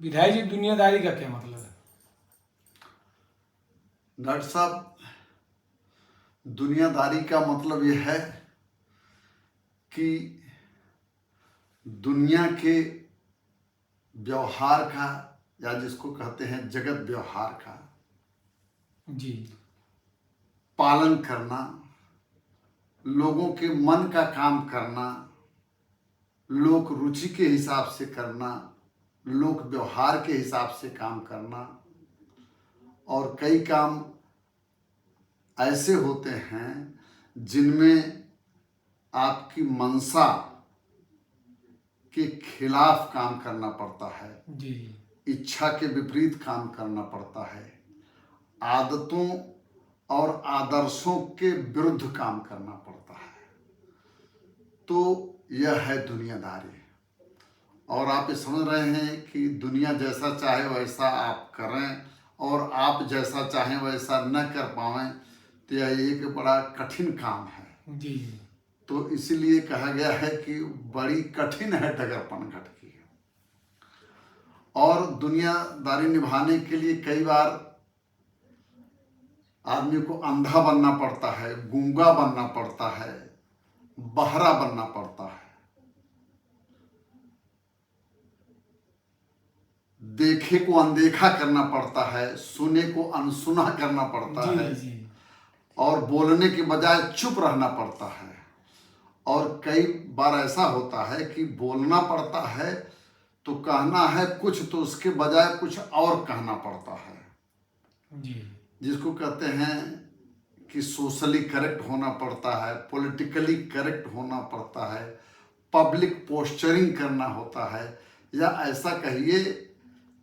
विधायक जी, दुनियादारी का क्या मतलब है? डॉक्टर साहब, दुनियादारी का मतलब यह है कि दुनिया के व्यवहार का, या जिसको कहते हैं जगत व्यवहार का जी पालन करना, लोगों के मन का काम करना, लोक रुचि के हिसाब से करना, लोक व्यवहार के हिसाब से काम करना। और कई काम ऐसे होते हैं जिनमें आपकी मंशा के खिलाफ काम करना पड़ता है, जी इच्छा के विपरीत काम करना पड़ता है, आदतों और आदर्शों के विरुद्ध काम करना पड़ता है। तो यह है दुनियादारी। और आप ये समझ रहे हैं कि दुनिया जैसा चाहे वैसा आप करें और आप जैसा चाहें वैसा न कर पाएं, तो यह एक बड़ा कठिन काम है। जी तो इसीलिए कहा गया है कि बड़ी कठिन है डगर पनघट की। और दुनियादारी निभाने के लिए कई बार आदमी को अंधा बनना पड़ता है, गूंगा बनना पड़ता है, बहरा बनना पड़ता है, देखे को अनदेखा करना पड़ता है, सुने को अनसुना करना पड़ता जी है, जी और बोलने के बजाय चुप रहना पड़ता है। और कई बार ऐसा होता है कि बोलना पड़ता है तो कहना है कुछ, तो उसके बजाय कुछ और कहना पड़ता है। जी जिसको कहते हैं कि सोशली करेक्ट होना पड़ता है, पॉलिटिकली करेक्ट होना पड़ता है, पब्लिक पोस्चरिंग करना होता है, या ऐसा कहिए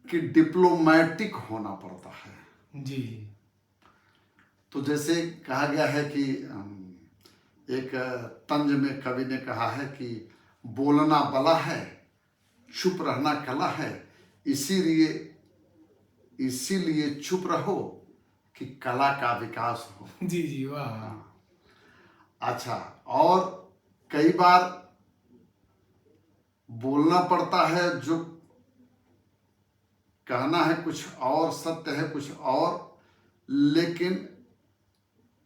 कि डिप्लोमेटिक होना पड़ता है। जी तो जैसे कहा गया है कि एक तंज में कवि ने कहा है कि बोलना बला है, चुप रहना कला है, इसीलिए चुप रहो कि कला का विकास हो। जी जी वाह। अच्छा, और कई बार बोलना पड़ता है जो कहना है कुछ और, सत्य है कुछ और, लेकिन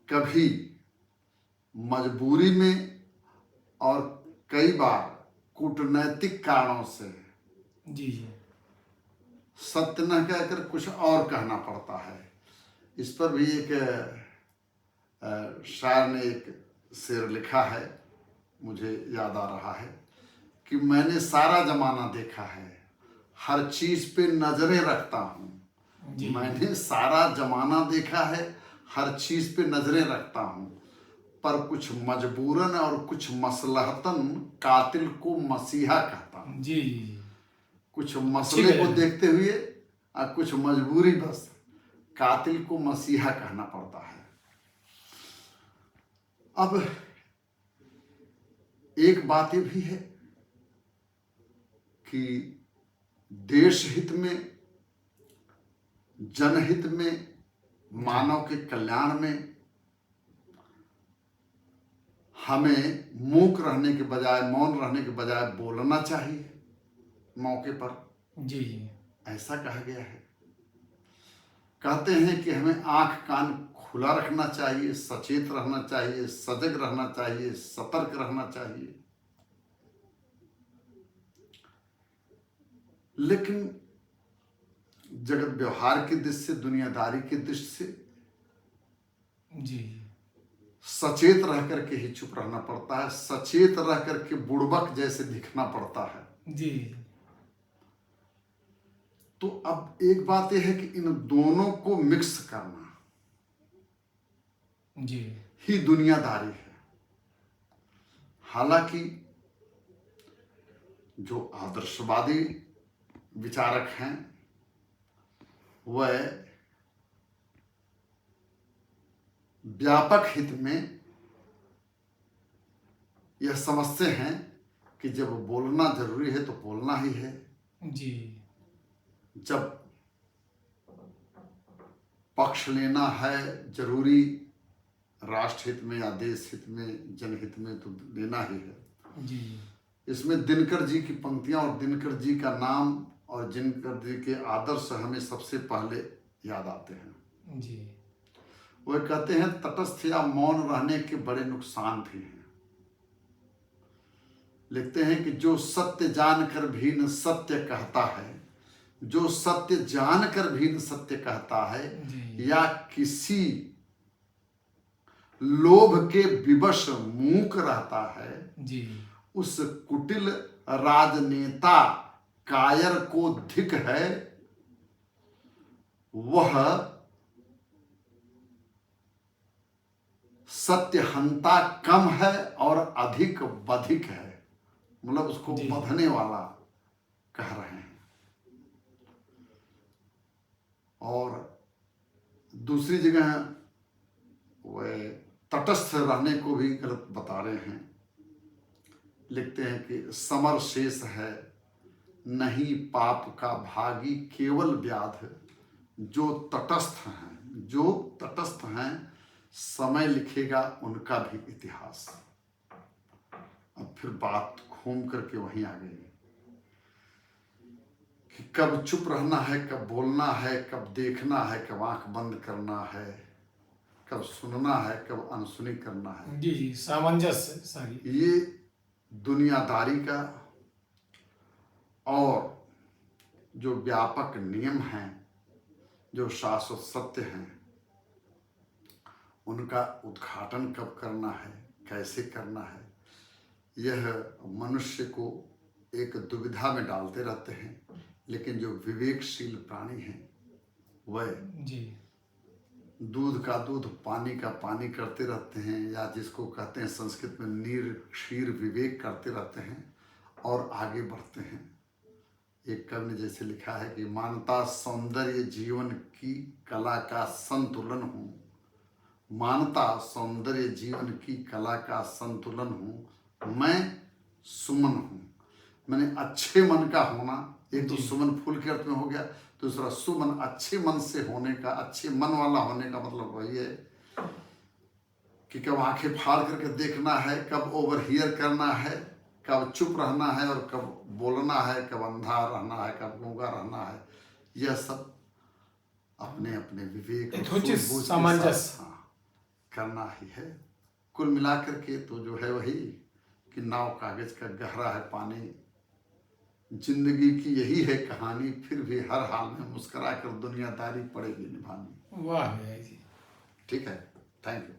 कभी मजबूरी में और कई बार कूटनैतिक कारणों से जी जी सत्य न कहकर कुछ और कहना पड़ता है। इस पर भी एक शायर ने एक शेर लिखा है, मुझे याद आ रहा है कि मैंने सारा जमाना देखा है, हर चीज पे नजरें रखता हूँ। जी मैंने सारा जमाना देखा है, हर चीज पे नजरें रखता हूँ, पर कुछ मजबूरन और कुछ मसलहतन कातिल को मसीहा कहता हूँ। जी जी कुछ मसले को देखते हुए और कुछ मजबूरी बस कातिल को मसीहा कहना पड़ता है। अब एक बात ये भी है कि देश हित में, जनहित में, मानव के कल्याण में हमें मूक रहने के बजाय, मौन रहने के बजाय बोलना चाहिए मौके पर। जी जी ऐसा कहा गया है। कहते हैं कि हमें आंख कान खुला रखना चाहिए, सचेत रहना चाहिए, सजग रहना चाहिए, सतर्क रहना चाहिए। लेकिन जगत व्यवहार की दृष्टि से, दुनियादारी की दृष्टि से जी सचेत रह करके ही चुप रहना पड़ता है, सचेत रह करके बुड़बक जैसे दिखना पड़ता है। जी तो अब एक बात यह है कि इन दोनों को मिक्स करना जी ही दुनियादारी है। हालांकि जो आदर्शवादी विचारक हैं वह व्यापक हित में यह समझते हैं कि जब बोलना जरूरी है तो बोलना ही है। जी जब पक्ष लेना है जरूरी राष्ट्र हित में या देश हित में, जनहित में, तो लेना ही है। जी इसमें दिनकर जी की पंक्तियां और दिनकर जी का नाम और जिनके आदर्श हमें सबसे पहले याद आते हैं। जी वह कहते हैं तटस्थ या मौन रहने के बड़े नुकसान भी हैं। लिखते हैं कि जो सत्य जानकर भी न सत्य कहता है, जो सत्य जानकर भी न सत्य कहता है, जी या किसी लोभ के विवश मूक रहता है, जी उस कुटिल राजनेता कायर को धिक है। वह सत्यहंता कम है और अधिक बधिक है। मतलब उसको जी बधने वाला कह रहे हैं। और दूसरी जगह वह तटस्थ रहने को भी गलत बता रहे हैं। लिखते हैं कि समर शेष है नहीं पाप का भागी केवल व्याध। जो तटस्थ हैं, जो तटस्थ हैं, समय लिखेगा उनका भी इतिहास। अब फिर बात घूम करके वहीं आ गई कि कब चुप रहना है, कब बोलना है, कब देखना है, कब आंख बंद करना है, कब सुनना है, कब अनसुनी करना है। जी जी सामंजस्य सारी। ये दुनियादारी का और जो व्यापक नियम हैं, जो शाश्वत सत्य हैं, उनका उद्घाटन कब करना है, कैसे करना है, यह मनुष्य को एक दुविधा में डालते रहते हैं। लेकिन जो विवेकशील प्राणी हैं वह जी दूध का दूध पानी का पानी करते रहते हैं, या जिसको कहते हैं संस्कृत में नीर क्षीर विवेक करते रहते हैं और आगे बढ़ते हैं। एक कवि ने जैसे लिखा है कि मानता सौंदर्य जीवन की कला का संतुलन हूँ, मानता सौंदर्य जीवन की कला का संतुलन हूँ, मैं सुमन हूँ। मैंने अच्छे मन का होना, एक तो जी सुमन फूल के अर्थ में हो गया, दूसरा सुमन अच्छे मन से होने का, अच्छे मन वाला होने का मतलब वही है कि कब आंखें फाड़ करके देखना है, कब ओवर हियर करना है, कब चुप रहना है और कब बोलना है, कब अंधा रहना है, कब गूंगा रहना है। यह सब अपने अपने विवेक और यथोचित सूझबूझ के सामंजस्य। साथ करना ही है। कुल मिलाकर के तो जो है वही कि नाव कागज का गहरा है पानी, जिंदगी की यही है कहानी, फिर भी हर हाल में मुस्कुरा कर दुनियादारी पड़ेगी निभानी। वाह भैया जी। ठीक है, थैंक यू।